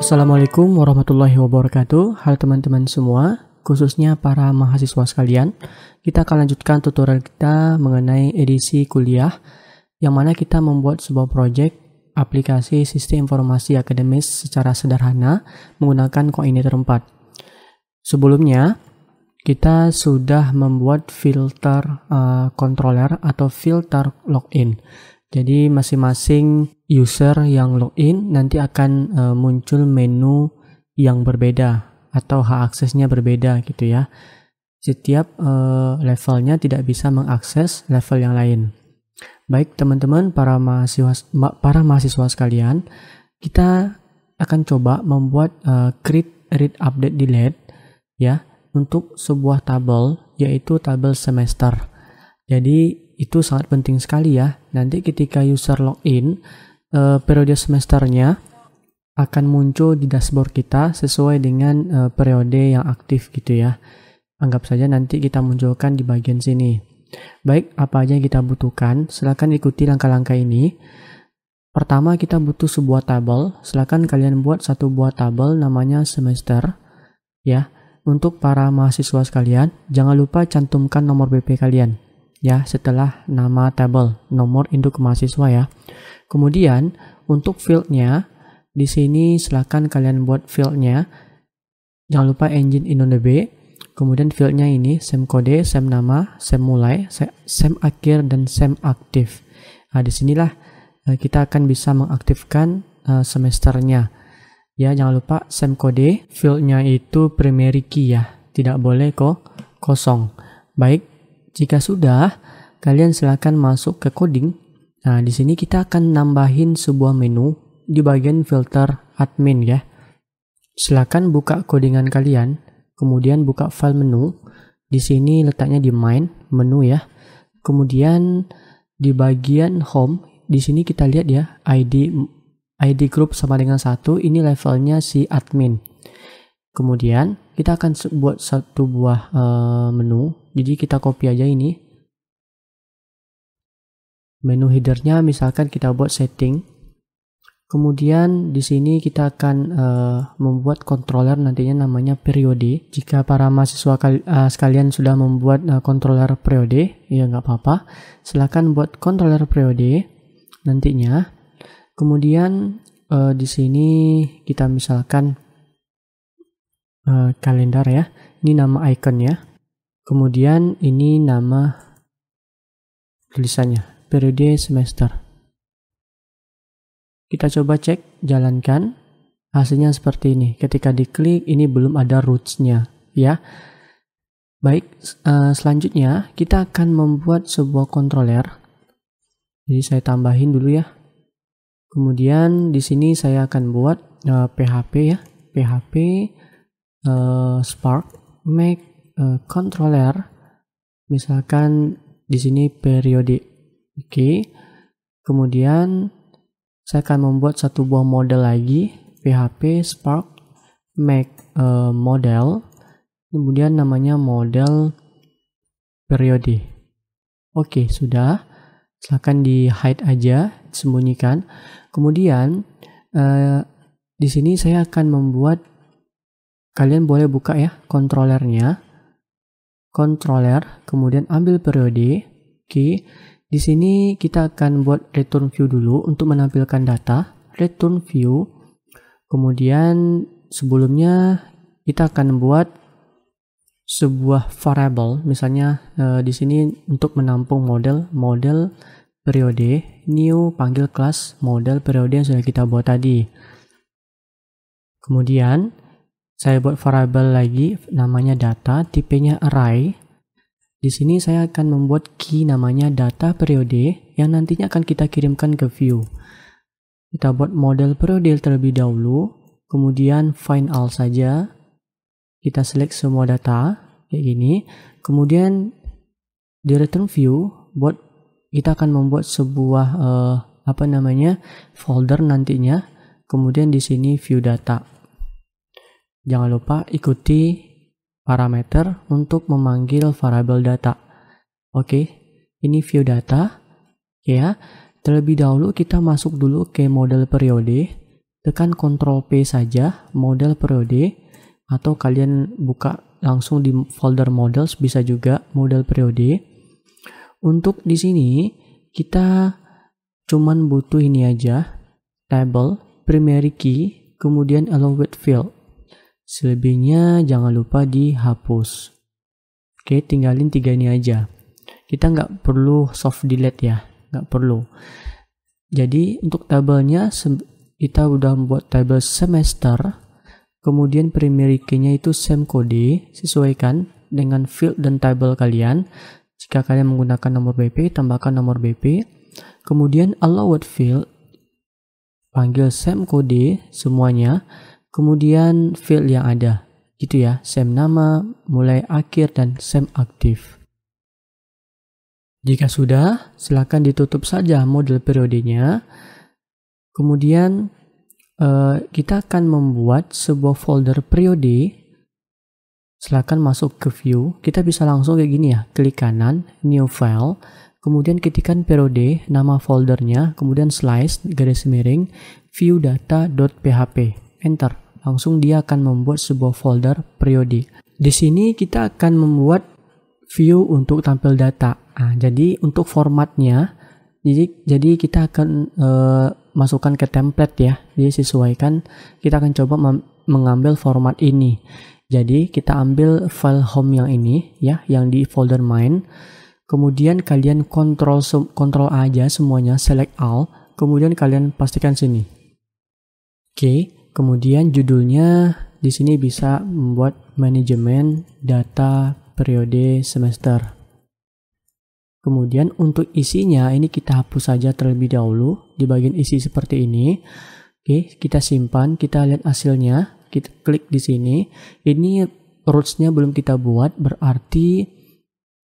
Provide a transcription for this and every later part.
Assalamualaikum warahmatullahi wabarakatuh. Halo teman-teman semua, khususnya para mahasiswa sekalian. Kita akan lanjutkan tutorial kita mengenai edisi kuliah, yang mana kita membuat sebuah proyek aplikasi sistem informasi akademis secara sederhana menggunakan Coordinator 4. Sebelumnya, kita sudah membuat filter controller atau filter login. Jadi masing-masing user yang login nanti akan muncul menu yang berbeda atau hak aksesnya berbeda gitu ya. Setiap levelnya tidak bisa mengakses level yang lain. Baik teman-teman, para mahasiswa sekalian, kita akan coba membuat create, read, update, delete ya untuk sebuah tabel, yaitu tabel semester. Jadi itu sangat penting sekali ya. Nanti ketika user login, periode semesternya akan muncul di dashboard kita sesuai dengan periode yang aktif gitu ya. Anggap saja nanti kita munculkan di bagian sini. Baik, apa aja yang kita butuhkan? Silakan ikuti langkah-langkah ini. Pertama, kita butuh sebuah tabel. Silakan kalian buat satu buah tabel namanya semester ya. Untuk para mahasiswa sekalian, jangan lupa cantumkan nomor BP kalian ya setelah nama tabel, nomor induk mahasiswa ya. Kemudian untuk fieldnya di sini silakan kalian buat fieldnya, jangan lupa engine InnoDB. Kemudian fieldnya ini sem kode, sem nama, sem mulai, sem akhir dan sem aktif. Nah disinilah kita akan bisa mengaktifkan semesternya ya. Jangan lupa sem kode, fieldnya itu primary key ya, tidak boleh kosong. Baik, jika sudah, kalian silakan masuk ke coding. Nah, di sini kita akan nambahin sebuah menu di bagian filter admin ya. Silakan buka codingan kalian, kemudian buka file menu. Di sini letaknya di main menu ya. Kemudian di bagian home, di sini kita lihat ya, ID group sama dengan 1, ini levelnya si admin. Kemudian kita akan buat satu buah menu. Jadi kita copy aja ini. Menu headernya misalkan kita buat setting. Kemudian di sini kita akan membuat controller nantinya namanya periode. Jika para mahasiswa sekalian sudah membuat controller periode, ya nggak apa-apa. Silakan buat controller periode nantinya. Kemudian di sini kita misalkan kalender ya. Ini nama icon ya. Kemudian ini nama tulisannya, periode semester. Kita coba cek, jalankan. Hasilnya seperti ini. Ketika diklik, ini belum ada roots-nya ya. Baik, selanjutnya kita akan membuat sebuah controller. Jadi saya tambahin dulu ya. Kemudian di sini saya akan buat PHP ya. PHP Spark make controller, misalkan di sini periode. Oke. Kemudian saya akan membuat satu buah model lagi, PHP Spark make model. Kemudian namanya model periode. Oke, sudah. Silakan di hide aja, sembunyikan. Kemudian di sini saya akan membuat, kalian boleh buka ya controllernya. Controller, kemudian ambil periode. Oke, di sini kita akan buat return view dulu untuk menampilkan data. Return view. Kemudian sebelumnya kita akan buat sebuah variable, misalnya di sini untuk menampung model periode. New, panggil kelas model periode yang sudah kita buat tadi. Kemudian saya buat variable lagi namanya data, tipenya array. Di sini saya akan membuat key namanya data periode yang nantinya akan kita kirimkan ke view. Kita buat model periode terlebih dahulu, kemudian find all saja. Kita select semua data kayak gini. Kemudian di return view kita akan membuat sebuah folder nantinya. Kemudian di sini view data. Jangan lupa ikuti parameter untuk memanggil variabel data. Oke, ini view data ya. Terlebih dahulu kita masuk dulu ke model periode. tekan Ctrl P saja, model periode, atau kalian buka langsung di folder models bisa juga model periode. Untuk di sini kita cuman butuh ini aja, table, primary key, kemudian allowed field. Selebihnya jangan lupa dihapus. Oke, tinggalin 3 ini aja. Kita nggak perlu soft delete ya, nggak perlu. Jadi untuk tabelnya kita udah membuat tabel semester, kemudian primary key-nya itu same kode, sesuaikan dengan field dan tabel kalian. Jika kalian menggunakan nomor BP, tambahkan nomor BP. Kemudian allowed field, panggil same kode semuanya. Kemudian field yang ada, gitu ya, same nama, mulai akhir, dan same aktif. Jika sudah, silakan ditutup saja model periodenya. Kemudian kita akan membuat sebuah folder periode. Silakan masuk ke view, kita bisa langsung kayak gini ya, klik kanan, new file, kemudian ketikkan periode, nama foldernya, kemudian slice, garis miring, viewdata.php, enter. Langsung dia akan membuat sebuah folder periode. Di sini kita akan membuat view untuk tampil data. Nah, jadi untuk formatnya, jadi kita akan masukkan ke template ya, jadi sesuaikan. Kita akan coba mengambil format ini. Jadi kita ambil file home yang ini ya, yang di folder main. Kemudian kalian kontrol A aja semuanya, select all. Kemudian kalian pastikan sini. Oke, kemudian judulnya di sini bisa membuat manajemen data periode semester. Kemudian untuk isinya ini kita hapus saja terlebih dahulu di bagian isi seperti ini. Oke, kita simpan, kita lihat hasilnya. Kita klik di sini. Ini roots-nya belum kita buat, berarti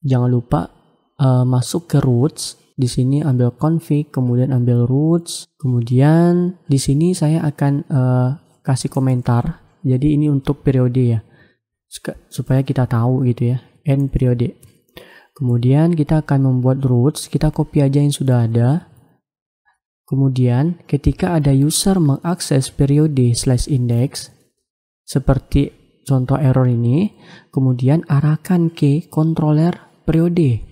jangan lupa masuk ke roots. Di sini ambil config, kemudian ambil roots. Kemudian di sini saya akan kasih komentar. Jadi ini untuk periode ya, supaya kita tahu gitu ya, end periode. Kemudian kita akan membuat roots. Kita copy aja yang sudah ada. Kemudian ketika ada user mengakses periode /index seperti contoh error ini, kemudian arahkan ke controller periode.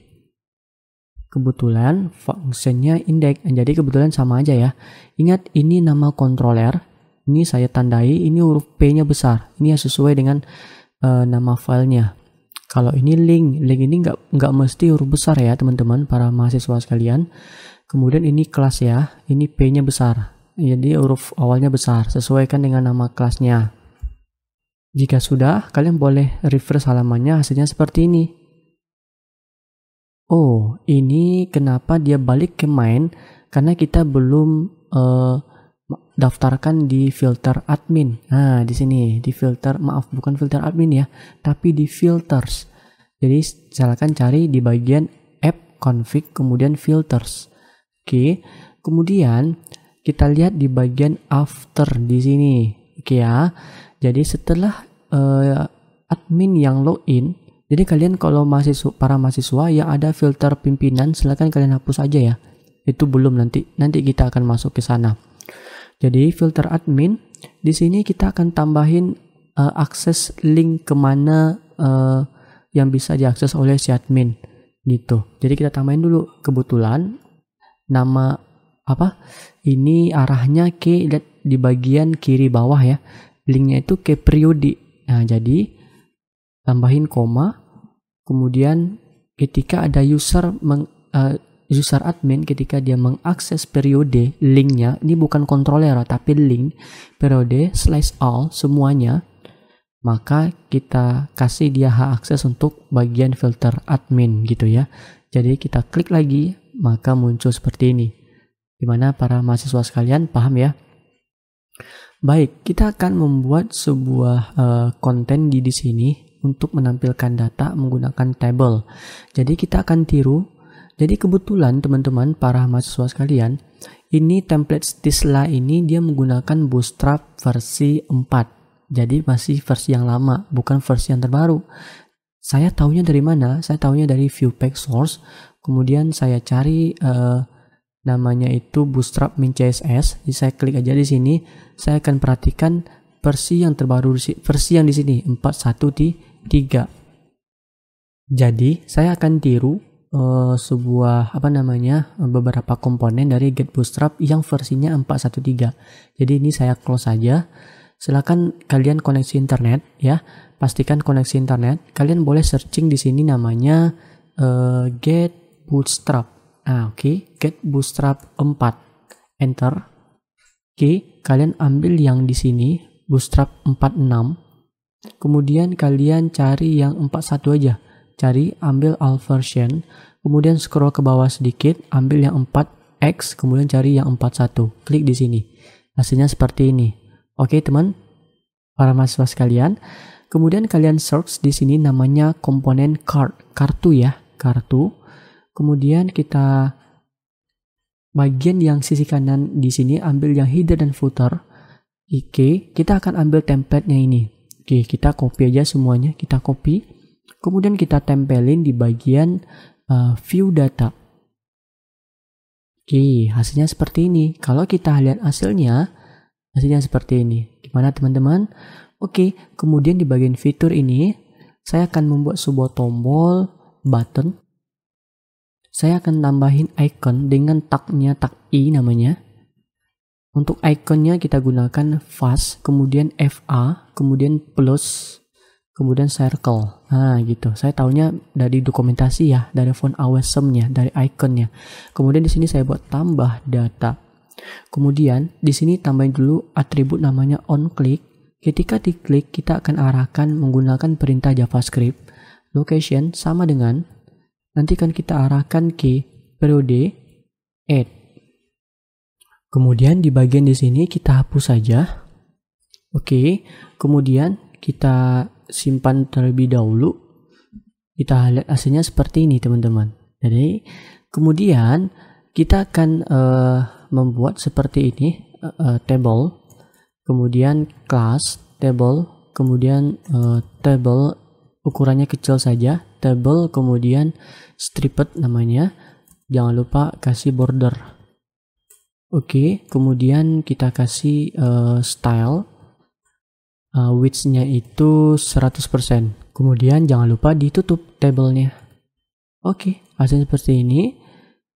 Kebetulan fungsinya index, jadi kebetulan sama aja ya. Ingat ini nama controller, ini saya tandai, ini huruf P-nya besar. Ini sesuai dengan nama filenya. Kalau ini link ini nggak mesti huruf besar ya teman-teman, para mahasiswa sekalian. Kemudian ini kelas ya, ini P-nya besar. Jadi huruf awalnya besar, sesuaikan dengan nama kelasnya. Jika sudah, kalian boleh refresh halamannya, hasilnya seperti ini. Oh, ini kenapa dia balik ke main? Karena kita belum daftarkan di filter admin. Nah, di sini di filter, maaf bukan filter admin ya, tapi di filters. Jadi silakan cari di bagian app config kemudian filters. Oke, kemudian kita lihat di bagian after di sini. Oke ya. Jadi setelah admin yang login, jadi kalian kalau para mahasiswa yang ada filter pimpinan, silakan kalian hapus aja ya. Itu belum, nanti kita akan masuk ke sana. Jadi filter admin di sini kita akan tambahin akses link kemana yang bisa diakses oleh si admin gitu. Jadi kita tambahin dulu, kebetulan nama apa? Ini arahnya ke di bagian kiri bawah ya. Linknya itu ke periode. Nah, jadi tambahin koma, kemudian ketika ada user admin, ketika dia mengakses periode, linknya, ini bukan controller tapi link periode /all semuanya, maka kita kasih dia hak akses untuk bagian filter admin gitu ya. Jadi kita klik lagi, maka muncul seperti ini. Gimana para mahasiswa sekalian, paham ya? Baik, kita akan membuat sebuah konten di sini untuk menampilkan data menggunakan table. Jadi kita akan tiru. Jadi kebetulan teman-teman para mahasiswa sekalian, ini template Stisla ini dia menggunakan Bootstrap versi 4. Jadi masih versi yang lama, bukan versi yang terbaru. Saya tahunya dari mana? Saya tahunya dari Viewpage Source. Kemudian saya cari namanya itu Bootstrap Min CSS. Jadi saya klik aja di sini, saya akan perhatikan versi yang terbaru, versi yang di sini 4.1.3. Jadi saya akan tiru beberapa komponen dari Get Bootstrap yang versinya 4.1.3. Jadi ini saya close saja. Silakan kalian koneksi internet ya, pastikan koneksi internet. Kalian boleh searching di sini namanya Get Bootstrap. Oke, Get Bootstrap 4, enter. Oke, kalian ambil yang di sini Bootstrap 46. Kemudian kalian cari yang 41 aja. Ambil all version. Kemudian scroll ke bawah sedikit, ambil yang 4x, kemudian cari yang 41. Klik di sini. Hasilnya seperti ini. Oke, teman, para mahasiswa sekalian. Kemudian kalian search di sini namanya komponen kartu ya, kartu. Kemudian kita bagian yang sisi kanan di sini ambil yang header dan footer. Oke, kita akan ambil template-nya ini. Oke, kita copy aja semuanya, kita copy. Kemudian kita tempelin di bagian view data. Oke, hasilnya seperti ini. Kalau kita lihat hasilnya seperti ini. Gimana teman-teman? Oke, kemudian di bagian fitur ini saya akan membuat sebuah tombol button. Saya akan tambahin icon dengan tagnya, tag I namanya. Untuk iconnya kita gunakan fast, kemudian FA, kemudian plus, kemudian circle. Nah gitu, saya tahunya dari dokumentasi ya, dari font awesome-nya, dari iconnya. Kemudian di sini saya buat tambah data. Kemudian di sini tambahin dulu atribut namanya onClick. Ketika diklik kita akan arahkan menggunakan perintah JavaScript. Location sama dengan nanti kan kita arahkan ke periode add. Kemudian di bagian di sini kita hapus saja. Oke, kemudian kita simpan terlebih dahulu. Kita lihat hasilnya seperti ini teman-teman. Jadi kemudian kita akan membuat seperti ini table, kemudian class table, kemudian table ukurannya kecil saja, table, kemudian stripped namanya, jangan lupa kasih border. Oke, kemudian kita kasih style, width-nya itu 100%. Kemudian jangan lupa ditutup tabelnya. Oke, hasilnya seperti ini.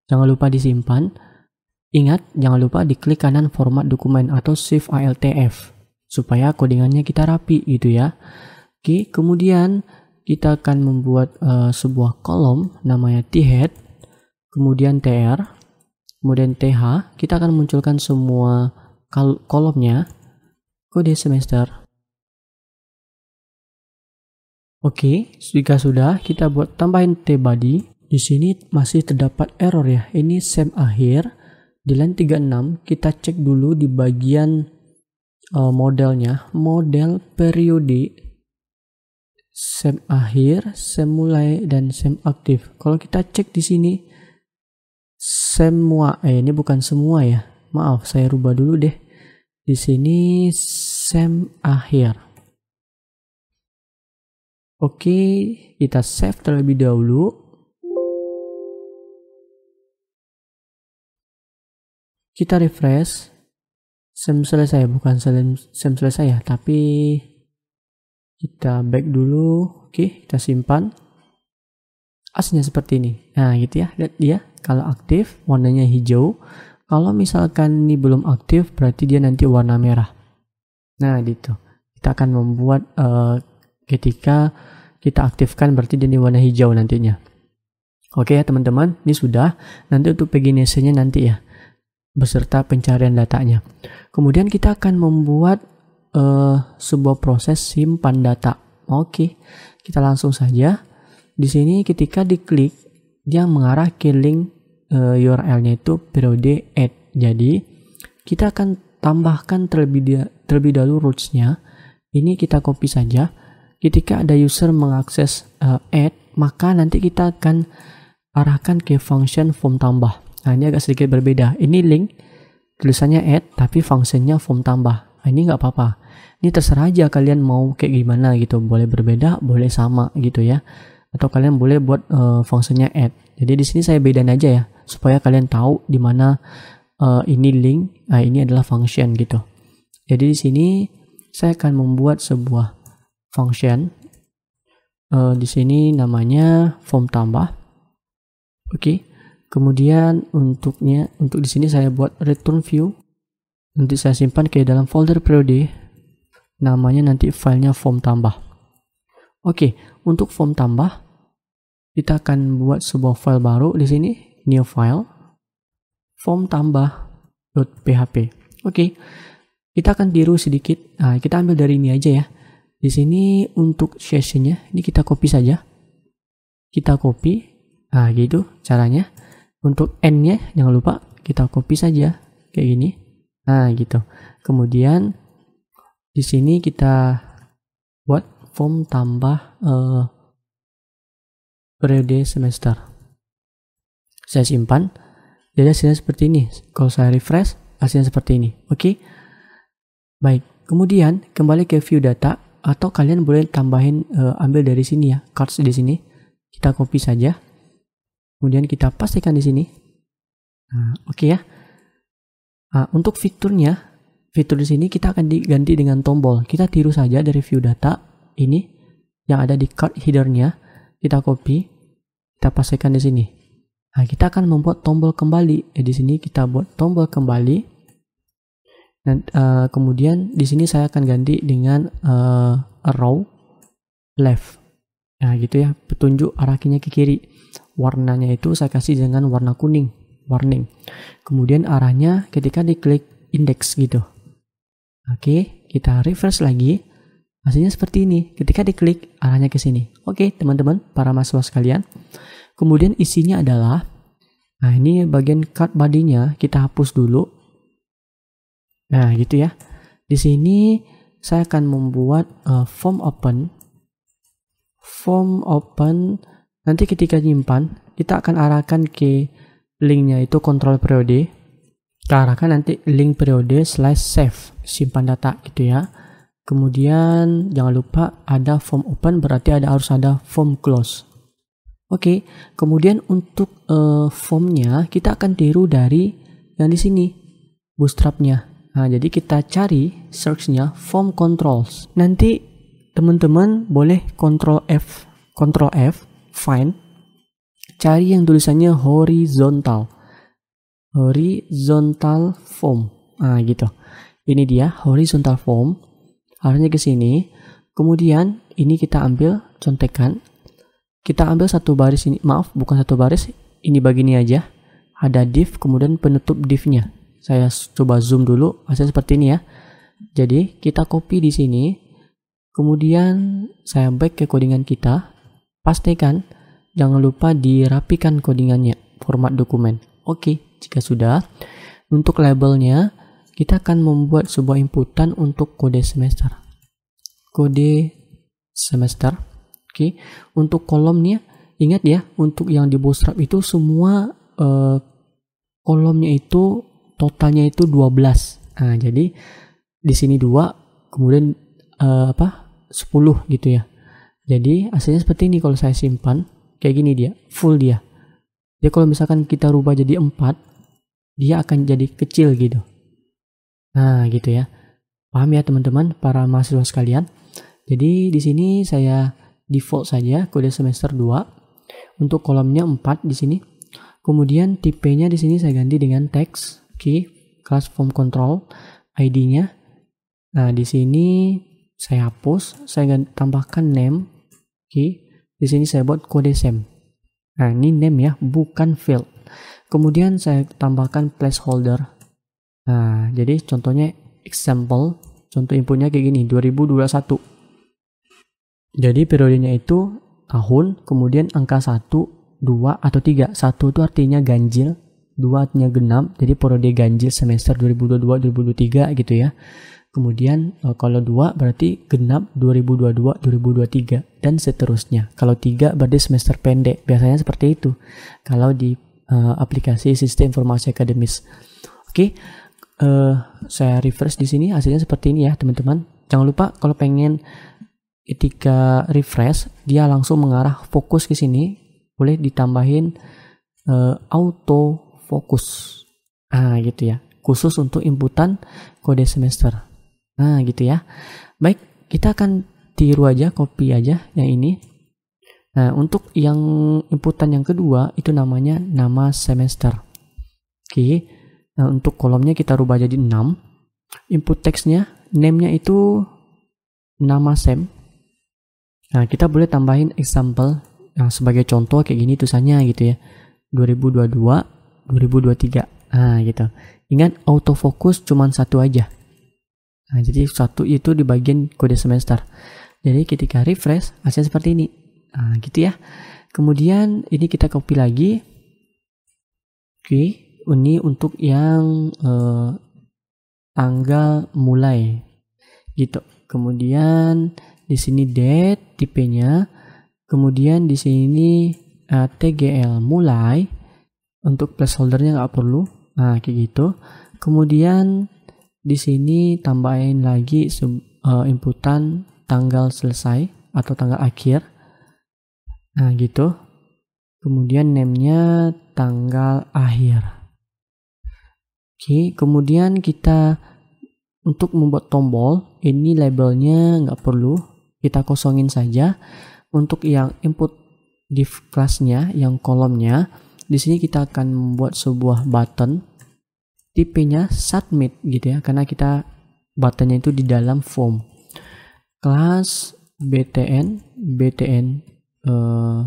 Jangan lupa disimpan. Ingat, jangan lupa diklik kanan format dokumen atau save altf supaya codingannya kita rapi gitu ya. Oke, kemudian kita akan membuat sebuah kolom namanya thead, kemudian tr, kemudian th. Kita akan munculkan semua kolomnya, kode semester. Oke, jika sudah kita buat tambahin tbody. Di sini masih terdapat error ya. Ini sem akhir di line 36. Kita cek dulu di bagian modelnya, model periode, sem akhir, sem mulai, dan sem aktif. Kalau kita cek di sini semua, ini bukan semua ya. Maaf, saya rubah dulu deh. Di sini sem akhir. Oke, kita save terlebih dahulu. Kita refresh. Sem selesai, bukan sem selesai ya, tapi kita back dulu. Oke, kita simpan. Hasilnya seperti ini. Nah gitu ya, lihat dia kalau aktif warnanya hijau. Kalau misalkan ini belum aktif berarti dia nanti warna merah. Nah gitu, kita akan membuat ketika kita aktifkan berarti dia warna hijau nantinya. Oke ya teman-teman, ini sudah. Nanti untuk pagination-nya nanti ya, beserta pencarian datanya. Kemudian kita akan membuat sebuah proses simpan data. Oke, kita langsung saja. Di sini ketika diklik dia mengarah ke link URL-nya itu periode add. Jadi kita akan tambahkan terlebih dahulu roots-nya. Ini kita copy saja. Ketika ada user mengakses add, maka nanti kita akan arahkan ke function form tambah. Nah ini agak sedikit berbeda. Ini link tulisannya add tapi fungsinya form tambah. Nah, ini nggak apa-apa. Ini terserah aja kalian mau kayak gimana gitu. Boleh berbeda, boleh sama gitu ya. Atau kalian boleh buat fungsinya add. Jadi di sini saya bedain aja ya, supaya kalian tahu di mana ini link, ini adalah function gitu. Jadi di sini saya akan membuat sebuah function. Di sini namanya form tambah. Oke. Kemudian untuk di sini saya buat return view. Nanti saya simpan ke dalam folder periode. Namanya nanti filenya form tambah. Oke, untuk form tambah kita akan buat sebuah file baru di sini, new file form tambah.php. Oke. Kita akan tiru sedikit. Kita ambil dari ini aja ya. Di sini untuk sessionnya ini kita copy saja. Kita copy. Gitu caranya. Untuk n-nya jangan lupa kita copy saja kayak gini. Gitu. Kemudian di sini kita buat form tambah periode semester. Saya simpan. Jadi hasilnya seperti ini. Kalau saya refresh, hasilnya seperti ini. Oke. Baik. Kemudian kembali ke view data, atau kalian boleh tambahin ambil dari sini ya, cards di sini. Kita copy saja. Kemudian kita pastikan di sini. Oke ya. Untuk fitur di sini kita akan diganti dengan tombol. Kita tiru saja dari view data ini yang ada di card header-nya. Kita copy, kita pastikan di sini. Kita akan membuat tombol kembali. Di sini kita buat tombol kembali. Dan kemudian di sini saya akan ganti dengan arrow left. Gitu ya, petunjuk arahnya ke kiri. Warnanya itu saya kasih dengan warna kuning, warning. Kemudian arahnya ketika diklik index gitu. Oke, kita refresh lagi. Hasilnya seperti ini. Ketika diklik arahnya ke sini. Oke, teman-teman, para mahasiswa sekalian. Kemudian isinya adalah, ini bagian card body-nya kita hapus dulu. Gitu ya. Di sini saya akan membuat form open. Form open nanti ketika nyimpan kita akan arahkan ke linknya itu control periode. Kita arahkan nanti link periode /save simpan data gitu ya. Kemudian jangan lupa ada form open, berarti harus ada form close. Oke. Kemudian untuk formnya kita akan tiru dari yang di sini bootstrapnya. Jadi kita cari search-nya form controls. Nanti teman-teman boleh Ctrl F, find, cari yang tulisannya horizontal form. Gitu. Ini dia horizontal form. Arahnya ke sini. Kemudian ini kita ambil contekan. Kita ambil satu baris ini. Maaf, bukan satu baris. Ini begini aja. Ada div, kemudian penutup divnya. Saya coba zoom dulu, hasilnya seperti ini ya. Jadi kita copy di sini, kemudian saya back ke codingan kita, pastikan jangan lupa dirapikan codingannya, format dokumen. Oke, jika sudah, untuk labelnya kita akan membuat sebuah inputan untuk kode semester. Oke, untuk kolomnya ingat ya, untuk yang di Bootstrap itu semua kolomnya itu totalnya itu 12. Jadi di sini 2, kemudian 10 gitu ya. Jadi hasilnya seperti ini kalau saya simpan, kayak gini dia, full dia. Jadi kalau misalkan kita rubah jadi 4, dia akan jadi kecil gitu. Gitu ya. Paham ya teman-teman, para mahasiswa sekalian. Jadi di sini saya default saja kode semester 2. Untuk kolomnya 4 di sini. Kemudian tipenya di sini saya ganti dengan text. Class form control, ID-nya. Di sini saya hapus, saya tambahkan name. Di sini saya buat kode sem. Ini name ya, bukan field. Kemudian saya tambahkan placeholder. Jadi contohnya example, contoh inputnya kayak gini, 2021. Jadi periodenya itu tahun, kemudian angka 1, 2, atau 3. 1 itu artinya ganjil. 2 artinya genap, jadi periode ganjil semester 2022-2023 gitu ya. Kemudian kalau 2 berarti genap 2022-2023 dan seterusnya. Kalau 3 berarti semester pendek, biasanya seperti itu kalau di aplikasi sistem informasi akademis. Oke, saya refresh di sini, hasilnya seperti ini ya teman-teman. Jangan lupa kalau pengen ketika refresh dia langsung mengarah fokus ke sini, boleh ditambahin autofocus. Gitu ya. Khusus untuk inputan kode semester. Gitu ya. Baik, kita akan tiru aja, copy aja yang ini. Nah, untuk yang inputan yang kedua itu namanya nama semester. Oke. Nah, untuk kolomnya kita rubah jadi 6. Input teksnya, name-nya itu nama sem. Nah, kita boleh tambahin example. Nah, sebagai contoh kayak gini tulisannya gitu ya. 2022, 2023. Gitu. Ingat, autofocus cuma satu aja. Nah, jadi satu itu di bagian kode semester. Jadi ketika refresh, hasilnya seperti ini. Gitu ya. Kemudian ini kita copy lagi. Oke, ini untuk yang tanggal mulai. Gitu. Kemudian di sini date tipenya. Kemudian di sini TGL mulai. Untuk placeholdernya nggak perlu. Kayak gitu. Kemudian di sini tambahin lagi inputan tanggal selesai atau tanggal akhir. Gitu. Kemudian name-nya tanggal akhir. Oke, kemudian kita untuk membuat tombol, ini labelnya nggak perlu, kita kosongin saja. Untuk yang input div kelasnya, yang kolomnya, di sini kita akan membuat sebuah button, tipenya submit gitu ya, karena kita buttonnya itu di dalam form. Kelas BTN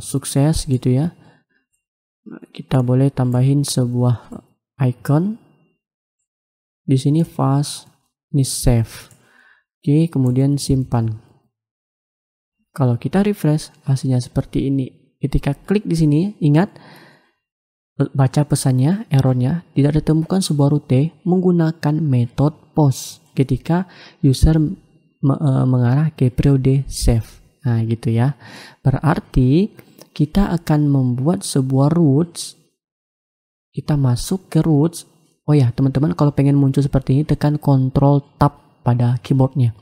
sukses gitu ya. Kita boleh tambahin sebuah icon. Di sini fast, ini save. Oke, kemudian simpan. Kalau kita refresh, hasilnya seperti ini. Ketika klik di sini, ingat baca pesannya, errornya, tidak ditemukan sebuah rute menggunakan metode post ketika user mengarah ke periode save. Gitu ya. Berarti kita akan membuat sebuah roots. Kita masuk ke roots. Oh ya, teman-teman, kalau pengen muncul seperti ini, tekan Ctrl Tab pada keyboardnya.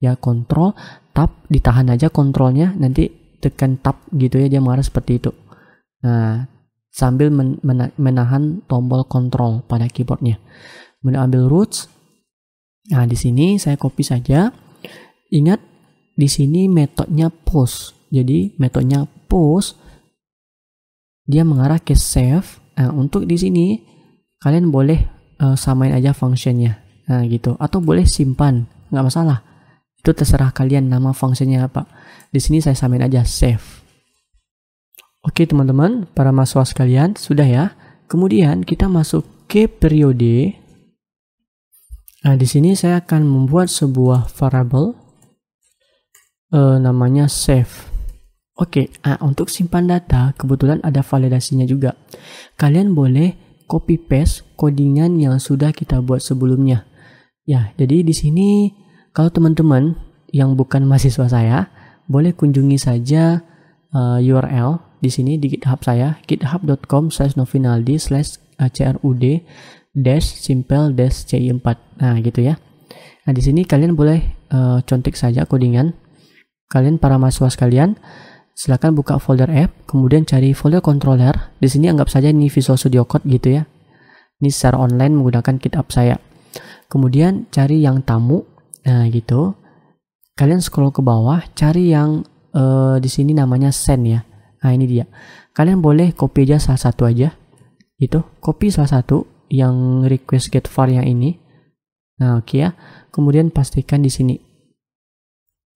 Ya, Ctrl Tab, ditahan aja kontrolnya, nanti tekan Tab gitu ya, dia marah seperti itu. Nah, sambil menahan tombol kontrol pada keyboardnya. Kemudian ambil roots. Nah, di sini saya copy saja. Ingat, di sini metodenya post. Jadi, metodenya post, dia mengarah ke save. Nah, untuk di sini, kalian boleh samain aja functionnya. Gitu. Atau boleh simpan, nggak masalah. Itu terserah kalian nama fungsinya apa. Di sini saya samain aja save. Oke teman-teman, para mahasiswa sekalian, sudah ya. Kemudian kita masuk ke periode. Nah, di sini saya akan membuat sebuah variable namanya save. Oke, untuk simpan data kebetulan ada validasinya juga. Kalian boleh copy paste codingan yang sudah kita buat sebelumnya. Ya, jadi di sini kalau teman-teman yang bukan mahasiswa saya, boleh kunjungi saja URL di sini di GitHub saya, github.com/novinaldi/crud-simple-ci4. Nah, gitu ya. Nah, di sini kalian boleh contek saja codingan. Kalian para mahasiswa sekalian, silakan buka folder app, kemudian cari folder controller. Di sini anggap saja ini Visual Studio Code gitu ya. Ini secara online menggunakan GitHub saya. Kemudian cari yang tamu. Nah, gitu. Kalian scroll ke bawah, cari yang di sini namanya send ya. Nah, ini dia. Kalian boleh copy aja salah satu aja. Gitu. Copy salah satu yang request get var yang ini. Nah, oke ya. Kemudian pastikan di sini.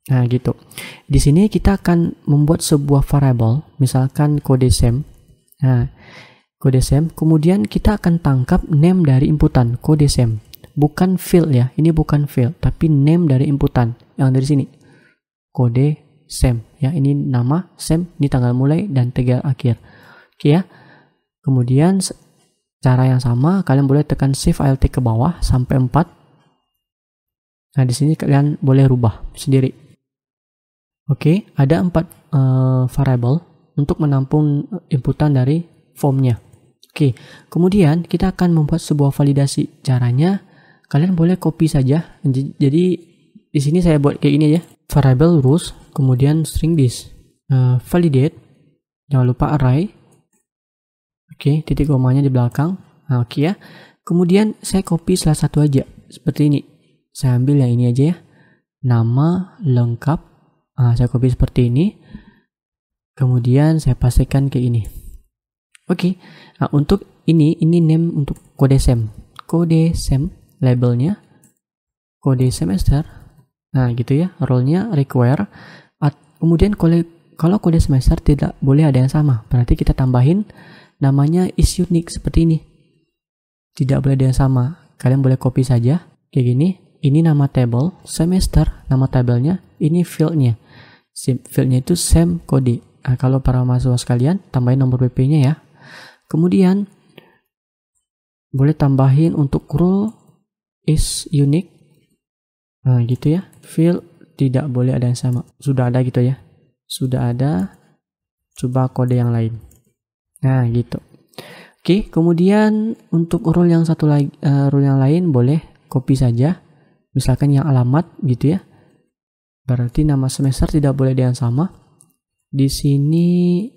Nah, gitu. Di sini kita akan membuat sebuah variable, misalkan kode sem. Nah, kode sem. Kemudian kita akan tangkap name dari inputan kode sem. Bukan field ya, ini bukan field, tapi name dari inputan yang dari sini. Kode sem ya, ini nama sem, ini tanggal mulai dan tanggal akhir. Oke ya. Kemudian cara yang sama, kalian boleh tekan shift alt ke bawah sampai 4. Nah, di sini kalian boleh rubah sendiri. Oke, ada 4 variable untuk menampung inputan dari formnya. Oke, kemudian kita akan membuat sebuah validasi. Caranya kalian boleh copy saja. Jadi di sini saya buat kayak gini ya. Variable rows, kemudian string this, validate, jangan lupa array. Oke, titik komanya di belakang. Nah, oke ya. Kemudian saya copy salah satu aja. Seperti ini. Saya ambil yang ini aja ya. Nama lengkap. Nah, saya copy seperti ini. Kemudian saya pastikan ke ini. Oke. Nah, untuk ini name untuk kode SEM. Kode SEM labelnya kode semester. Nah, gitu ya. Role-nya require. Kemudian kalau kode semester tidak boleh ada yang sama. Berarti kita tambahin namanya is unique seperti ini. Tidak boleh ada yang sama. Kalian boleh copy saja kayak gini. Ini nama table semester, nama tabelnya, ini field-nya. Field-nya itu SEM kode. Nah, kalau para mahasiswa sekalian tambahin nomor PP-nya ya. Kemudian boleh tambahin untuk role is unique. Nah, gitu ya. Field tidak boleh ada yang sama. Sudah ada gitu ya. Sudah ada. Coba kode yang lain. Nah, gitu. Oke, kemudian untuk role yang satu lagi, role yang lain boleh copy saja. Misalkan yang alamat gitu ya. Berarti nama semester tidak boleh ada yang sama. Di sini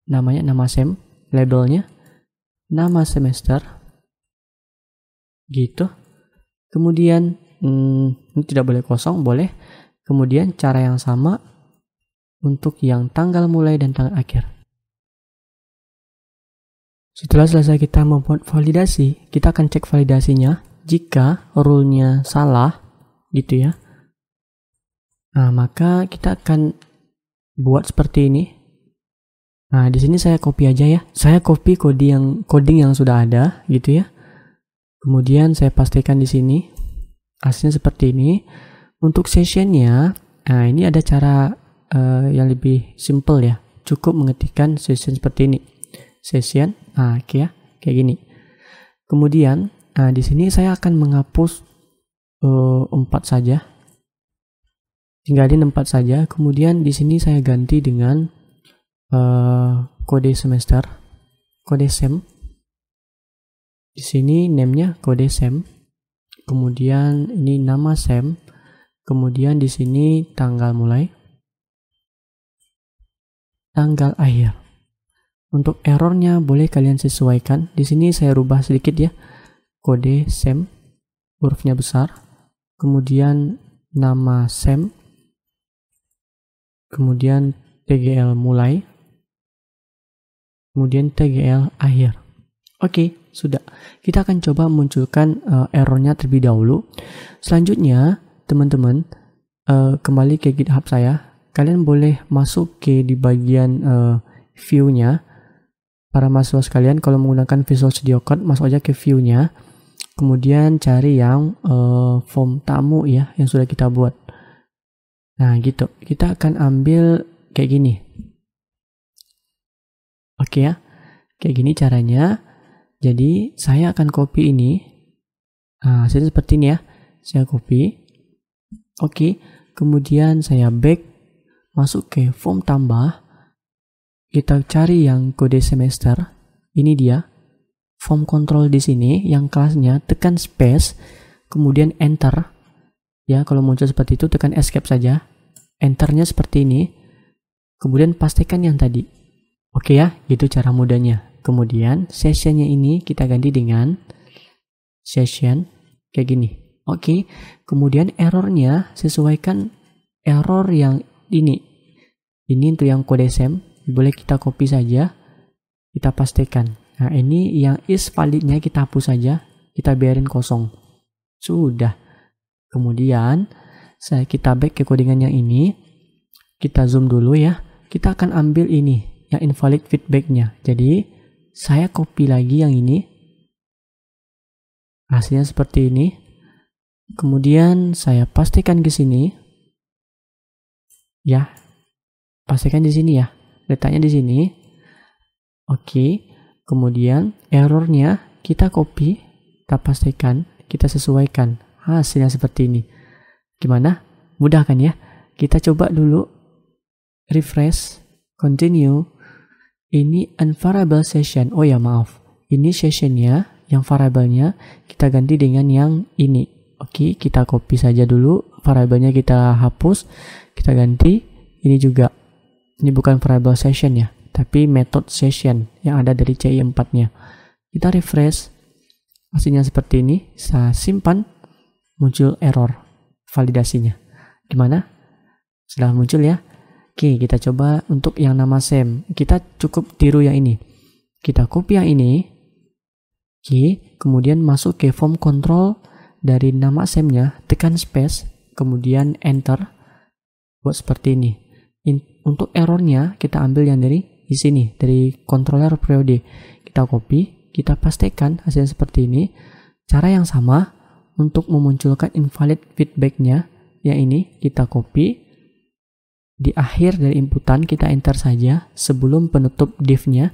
namanya nama SEM, labelnya nama semester. Gitu. Kemudian ini tidak boleh kosong, boleh. Kemudian cara yang sama untuk yang tanggal mulai dan tanggal akhir. Setelah selesai kita membuat validasi, kita akan cek validasinya. Jika rule-nya salah, gitu ya. Nah, maka kita akan buat seperti ini. Nah, di sini saya copy aja ya. Saya copy coding yang sudah ada, gitu ya. Kemudian saya pastikan di sini. Hasilnya seperti ini. Untuk sessionnya, nah ini ada cara yang lebih simple ya. Cukup mengetikkan session seperti ini. Session, nah oke ya, kayak gini. Kemudian, nah di sini saya akan menghapus 4 saja. Tinggalin 4 saja. Kemudian di sini saya ganti dengan kode semester, kode SEM. Di sini name-nya kode SEM. Kemudian ini nama SEM. Kemudian di sini tanggal mulai, tanggal akhir. Untuk errornya boleh kalian sesuaikan. Di sini saya rubah sedikit ya. Kode SEM, hurufnya besar. Kemudian nama SEM. Kemudian TGL mulai. Kemudian TGL akhir. Oke, sudah. Kita akan coba munculkan errornya terlebih dahulu. Selanjutnya, teman-teman, kembali ke GitHub saya. Kalian boleh masuk di bagian view-nya. Para mahasiswa sekalian, kalau menggunakan Visual Studio Code, masuk aja ke view-nya. Kemudian cari yang form tamu ya, yang sudah kita buat. Nah, gitu. Kita akan ambil kayak gini. Oke ya. Kayak gini caranya. Jadi, saya akan copy ini. Nah, hasilnya seperti ini ya. Saya copy. Oke. Kemudian saya back. Masuk ke form tambah. Kita cari yang kode semester. Ini dia. Form control di sini. Yang kelasnya tekan space. Kemudian enter. Ya, kalau muncul seperti itu tekan escape saja. Enternya seperti ini. Kemudian pastikan yang tadi. Oke ya, gitu cara mudahnya. Kemudian sessionnya ini kita ganti dengan session kayak gini. Oke. Kemudian errornya sesuaikan error yang ini. Ini untuk yang kode SEM. Boleh kita copy saja. Kita pastikan. Nah, ini yang is validnya kita hapus saja. Kita biarin kosong. Sudah. Kemudian kita back ke codingan yang ini. Kita zoom dulu ya. Kita akan ambil ini, yang invalid feedbacknya. Jadi saya copy lagi yang ini. Hasilnya seperti ini. Kemudian saya pastikan ke sini. Ya. Pastikan di sini ya. Letaknya di sini. Oke. Kemudian errornya kita copy, kita pastikan, kita sesuaikan. Hasilnya seperti ini. Gimana? Mudah kan ya? Kita coba dulu. Refresh. Continue. Ini unvariable session. Oh ya, maaf. Ini sessionnya, yang variabelnya kita ganti dengan yang ini. Oke, kita copy saja dulu. Variabelnya kita hapus. Kita ganti. Ini juga. Ini bukan variable session ya. tapi method session yang ada dari CI4-nya. Kita refresh, hasilnya seperti ini. Saya simpan, muncul error validasinya. Gimana? Sudah muncul ya? Oke, kita coba untuk yang nama Sam. Kita cukup tiru yang ini. Kita copy yang ini. Oke, kemudian masuk ke form control dari nama Sam-nya, tekan space, kemudian enter. Buat seperti ini. Untuk errornya kita ambil yang dari di sini, dari controller periode. Kita copy, kita pastikan hasilnya seperti ini. Cara yang sama untuk memunculkan invalid feedback-nya, yang ini kita copy. Di akhir dari inputan kita enter saja sebelum penutup div-nya.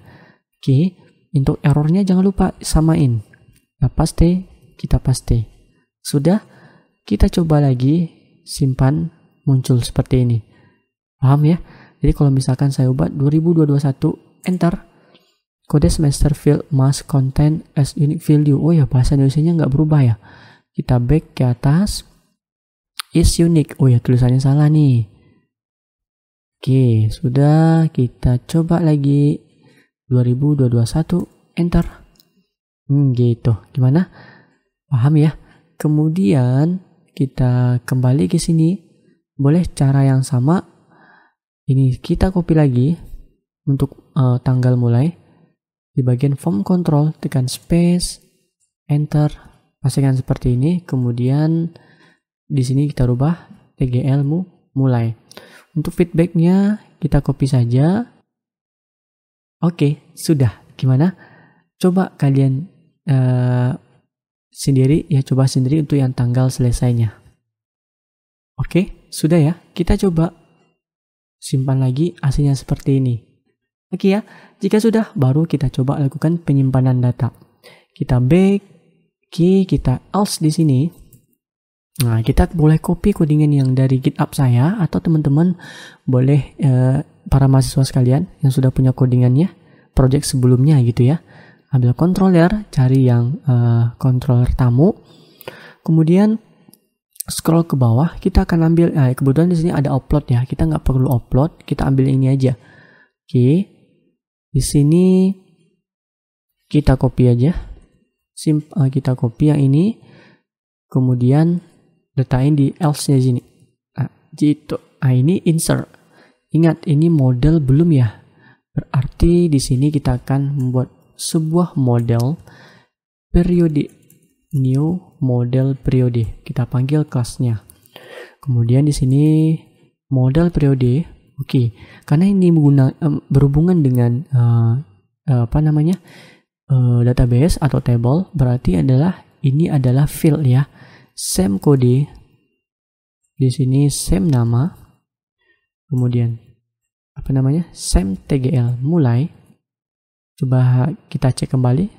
Oke, untuk errornya jangan lupa samain. Kita paste. Sudah, kita coba lagi, simpan, muncul seperti ini. Paham ya? Jadi kalau misalkan saya ubah 2021, enter. Kode semester field must contain as unique value. Oh ya, bahasa Indonesianya nggak berubah ya. Kita back ke atas. Is unique. Oh ya, tulisannya salah nih. Oke, sudah, kita coba lagi 2021, enter. Gitu. Gimana? Paham ya? Kemudian kita kembali ke sini. Boleh cara yang sama. Ini kita copy lagi untuk tanggal mulai. Di bagian form control, tekan space, enter, pastikan seperti ini. Kemudian di sini kita rubah TGL mulai. Untuk feedbacknya kita copy saja. Oke, sudah. Gimana? Coba kalian sendiri ya, coba sendiri untuk yang tanggal selesainya. Oke, sudah ya. Kita coba simpan lagi hasilnya seperti ini. Oke ya. Jika sudah, baru kita coba lakukan penyimpanan data. Kita back, kita else di sini. Nah, kita boleh copy codingan yang dari GitHub saya, atau teman-teman boleh para mahasiswa sekalian yang sudah punya codingannya, project sebelumnya gitu ya. Ambil controller, cari yang controller tamu. Kemudian scroll ke bawah, kita akan ambil, kebetulan di sini ada upload ya. Kita nggak perlu upload, kita ambil ini aja. Oke. Di sini kita copy aja. Kita copy yang ini. Kemudian letakkan di else-nya sini. Nah, gitu. Nah, ini insert. Ingat, ini model belum ya. Berarti di sini kita akan membuat sebuah model periode. New model periode. Kita panggil kelasnya. Kemudian di sini model periode. Oke. Karena ini berhubungan dengan database atau table, berarti ini adalah field ya. Same kode, di sini same nama, kemudian same TGL mulai. Coba kita cek kembali.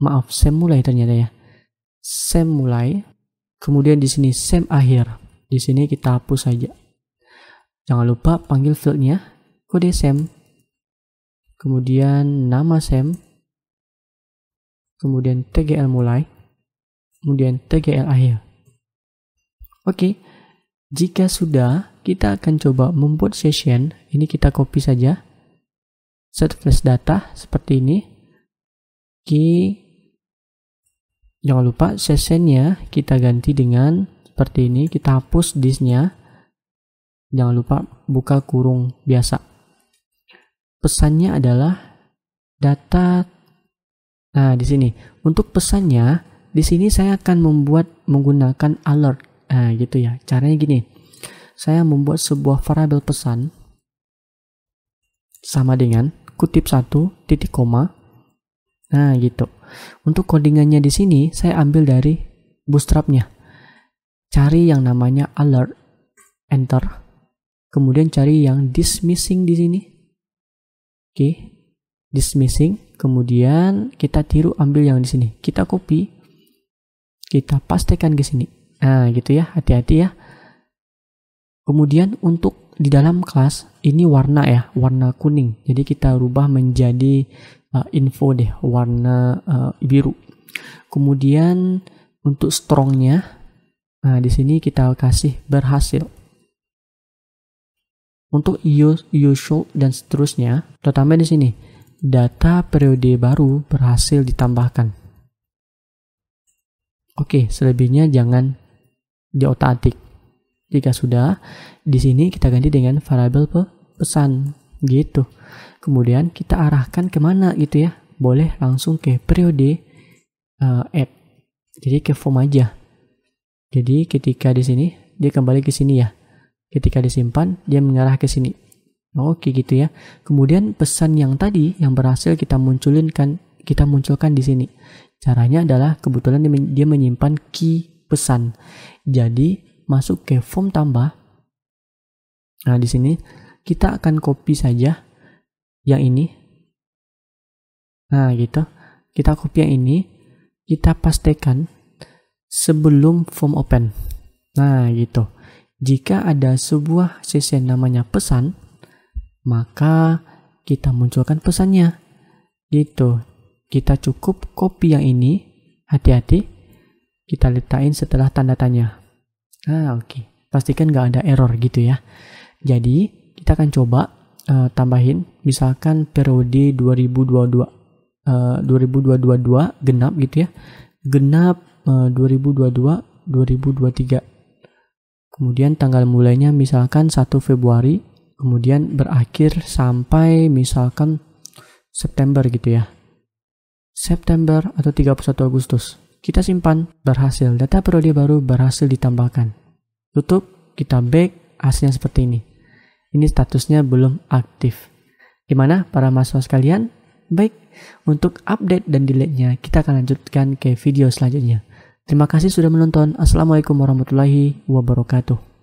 Maaf, same mulai ternyata ya. Same mulai. Kemudian di sini same akhir. Di sini kita hapus saja. Jangan lupa panggil fieldnya kode same. Kemudian nama same. Kemudian TGL mulai. Kemudian TGL akhir. Oke, jika sudah, kita akan coba membuat session. Ini kita copy saja. Set flash data seperti ini. Oke, jangan lupa sessionnya kita ganti dengan seperti ini. Kita hapus disknya. Jangan lupa buka kurung biasa. Pesannya adalah data. Nah, di sini untuk pesannya, di sini saya akan menggunakan alert. Nah, gitu ya. Caranya gini. Saya membuat sebuah variabel pesan sama dengan kutip 1 titik koma. Nah, gitu. Untuk codingannya di sini saya ambil dari Bootstrap-nya. Cari yang namanya alert, enter. Kemudian cari yang dismissing di sini. Oke. Dismissing. Kemudian kita tiru ambil yang di sini. Kita copy. Kita pastekan ke sini. Nah, gitu ya, hati-hati ya. Kemudian untuk di dalam kelas, ini warna ya, warna kuning. Jadi kita rubah menjadi info deh, warna biru. Kemudian untuk strongnya, nah di sini kita kasih berhasil. Untuk usual dan seterusnya, terutama di sini, data periode baru berhasil ditambahkan. Oke, selebihnya jangan diotak-atik. Jika sudah, di sini kita ganti dengan variabel pesan gitu. Kemudian kita arahkan kemana gitu ya. Boleh langsung ke periode add. Jadi ke form aja. Jadi ketika di sini dia kembali ke sini ya. Ketika disimpan dia mengarah ke sini. Oke gitu ya. Kemudian pesan yang tadi yang berhasil kita munculkan di sini. Caranya adalah kebetulan dia menyimpan key pesan. Jadi masuk ke form tambah. Nah, di sini kita akan copy saja yang ini. Nah, gitu. Kita copy yang ini, kita pastekan sebelum form open. Nah, gitu. Jika ada sebuah session namanya pesan, maka kita munculkan pesannya. Gitu. Kita cukup copy yang ini, hati-hati. Kita letakkan setelah tanda tanya. Nah, oke. Pastikan nggak ada error gitu ya. Jadi, kita akan coba tambahin misalkan periode 2022 genap gitu ya. Genap 2022-2023. Kemudian tanggal mulainya misalkan 1 Februari, kemudian berakhir sampai misalkan September gitu ya. September atau 31 Agustus. Kita simpan, berhasil. Data periode baru berhasil ditambahkan. Tutup, kita back, hasilnya seperti ini. Ini statusnya belum aktif. Gimana para mahasiswa sekalian? Baik, untuk update dan delete-nya kita akan lanjutkan ke video selanjutnya. Terima kasih sudah menonton. Assalamualaikum warahmatullahi wabarakatuh.